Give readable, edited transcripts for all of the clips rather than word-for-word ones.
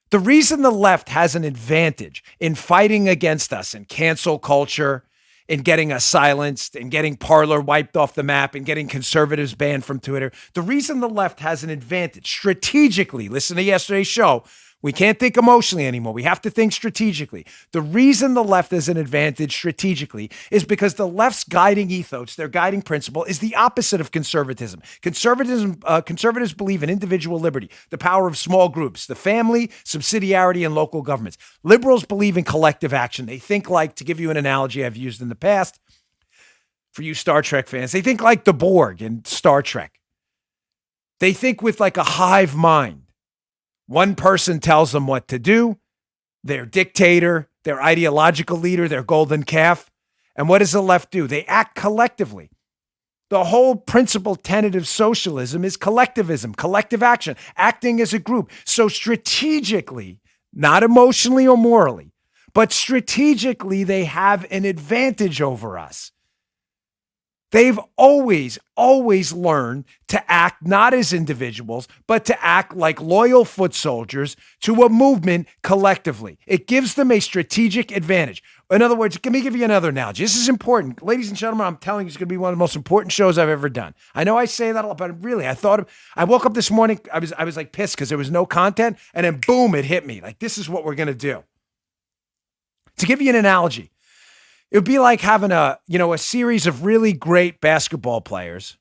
The reason the left has an advantage in fighting against us in cancel culture, in getting us silenced, in getting Parler wiped off the map, and getting conservatives banned from Twitter, the reason the left has an advantage strategically, listen to yesterday's show, we can't think emotionally anymore. We have to think strategically. The reason the left has an advantage strategically is because the left's guiding ethos, their guiding principle, is the opposite of conservatism. Conservatives believe in individual liberty, the power of small groups, the family, subsidiarity, and local governments. Liberals believe in collective action. They think like, to give you an analogy I've used in the past, for you Star Trek fans, they think like the Borg in Star Trek. They think with like a hive mind. One person tells them what to do, their dictator, their ideological leader, their golden calf. And what does the left do? They act collectively. The whole principal tenet of socialism is collectivism, collective action, acting as a group. So strategically, not emotionally or morally, but strategically, they have an advantage over us. They've always learned to act not as individuals, but to act like loyal foot soldiers to a movement collectively. It gives them a strategic advantage. In other words, let me give you another analogy. This is important. Ladies and gentlemen, I'm telling you, it's going to be one of the most important shows I've ever done. I know I say that a lot, but really, I woke up this morning, I was like pissed because there was no content, and then boom, it hit me. Like, this is what we're going to do. To give you an analogy, it would be like having a series of really great basketball players.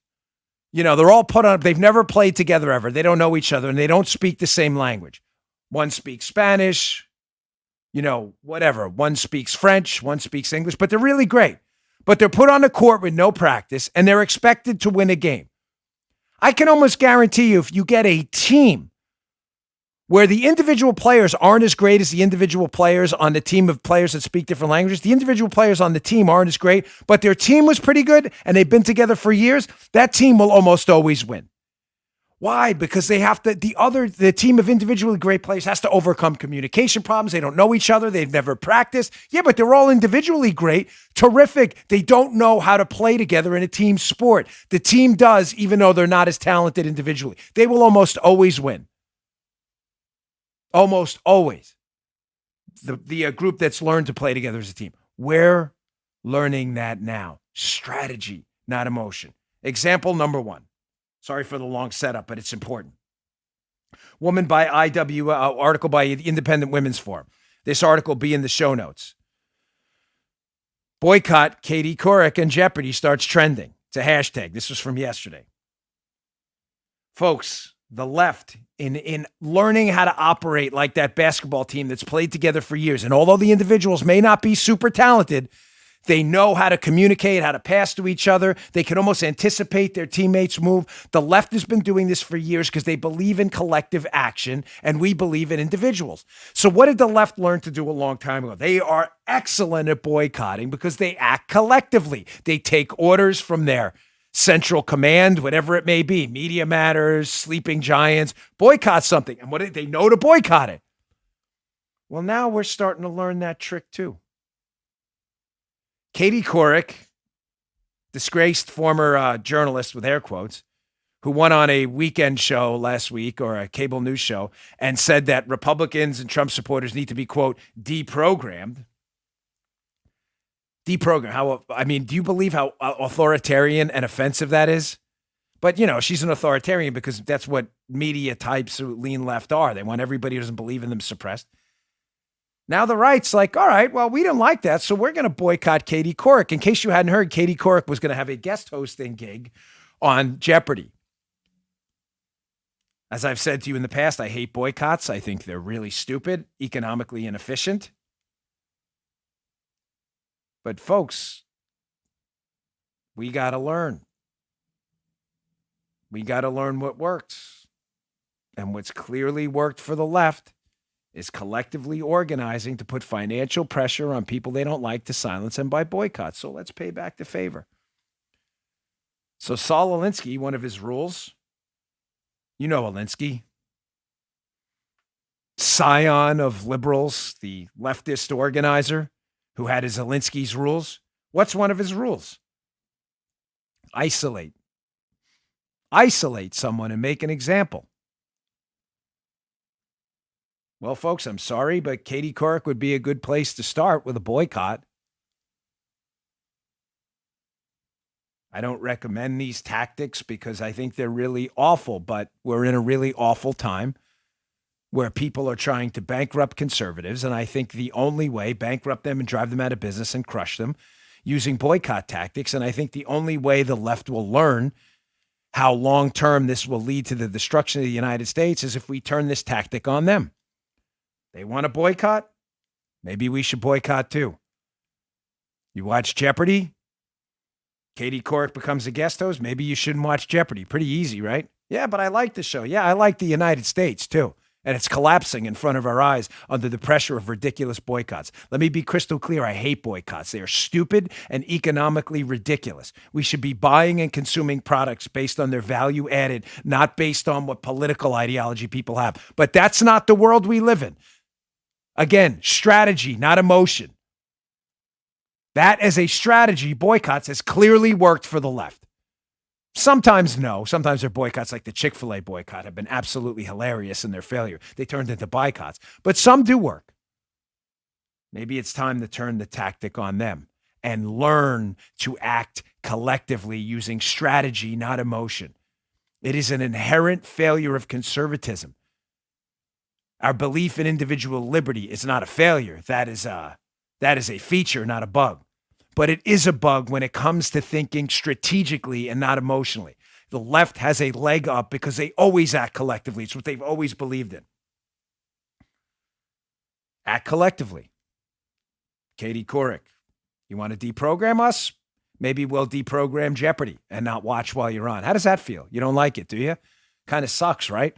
They're all put on, they've never played together ever. They don't know each other and they don't speak the same language. One speaks Spanish, whatever. One speaks French, one speaks English, but they're really great. But they're put on the court with no practice and they're expected to win a game. I can almost guarantee you if you get a team where the individual players aren't as great as the individual players on the team of players that speak different languages. The individual players on the team aren't as great, but their team was pretty good and they've been together for years. That team will almost always win. Why? Because they have to, the team of individually great players has to overcome communication problems. They don't know each other. They've never practiced. Yeah, but they're all individually great. Terrific. They don't know how to play together in a team sport. The team does, even though they're not as talented individually. They will almost always win. Almost always. The group that's learned to play together as a team. We're learning that now. Strategy, not emotion. Example number one. Sorry for the long setup, but it's important. Woman by article by the Independent Women's Forum. This article will be in the show notes. Boycott Katie Couric and Jeopardy starts trending. It's a hashtag. This was from yesterday. Folks, the left in learning how to operate like that basketball team that's played together for years. And although the individuals may not be super talented, they know how to communicate, how to pass to each other. They can almost anticipate their teammates' move. The left has been doing this for years because they believe in collective action and we believe in individuals. So what did the left learn to do a long time ago? They are excellent at boycotting because they act collectively. They take orders from their central command, whatever it may be, Media Matters, Sleeping Giants, boycott something. And what do they know to boycott it? Well, now we're starting to learn that trick too. Katie Couric, disgraced former journalist with air quotes, who went on a weekend show last week or a cable news show and said that Republicans and Trump supporters need to be, quote, deprogrammed. Do you believe how authoritarian and offensive that is? But, she's an authoritarian because that's what media types who lean left are. They want everybody who doesn't believe in them suppressed. Now the right's like, all right, well, we didn't like that, so we're going to boycott Katie Couric. In case you hadn't heard, Katie Couric was going to have a guest hosting gig on Jeopardy. As I've said to you in the past, I hate boycotts. I think they're really stupid, economically inefficient. But folks, we got to learn. We got to learn what works. And what's clearly worked for the left is collectively organizing to put financial pressure on people they don't like to silence them by boycotts. So let's pay back the favor. So Saul Alinsky, one of his rules, Alinsky, scion of liberals, the leftist organizer who had his Alinsky's rules. What's one of his rules? Isolate. Isolate someone and make an example. Well, folks, I'm sorry, but Katie Couric would be a good place to start with a boycott. I don't recommend these tactics because I think they're really awful, but we're in a really awful time where people are trying to bankrupt conservatives. And I think the only way, bankrupt them and drive them out of business and crush them using boycott tactics. And I think the only way the left will learn how long term this will lead to the destruction of the United States is if we turn this tactic on them. They want to boycott? Maybe we should boycott too. You watch Jeopardy? Katie Couric becomes a guest host. Maybe you shouldn't watch Jeopardy. Pretty easy, right? Yeah, but I like the show. Yeah, I like the United States too. And it's collapsing in front of our eyes under the pressure of ridiculous boycotts. Let me be crystal clear. I hate boycotts. They are stupid and economically ridiculous. We should be buying and consuming products based on their value added, not based on what political ideology people have. But that's not the world we live in. Again, strategy, not emotion. That as a strategy, boycotts has clearly worked for the left. Sometimes no. Sometimes their boycotts, like the Chick-fil-A boycott, have been absolutely hilarious in their failure. They turned into boycotts. But some do work. Maybe it's time to turn the tactic on them and learn to act collectively using strategy, not emotion. It is an inherent failure of conservatism. Our belief in individual liberty is not a failure. That is a feature, not a bug. But it is a bug when it comes to thinking strategically and not emotionally. The left has a leg up because they always act collectively. It's what they've always believed in. Act collectively. Katie Couric, you want to deprogram us? Maybe we'll deprogram Jeopardy and not watch while you're on. How does that feel? You don't like it, do you? Kind of sucks, right?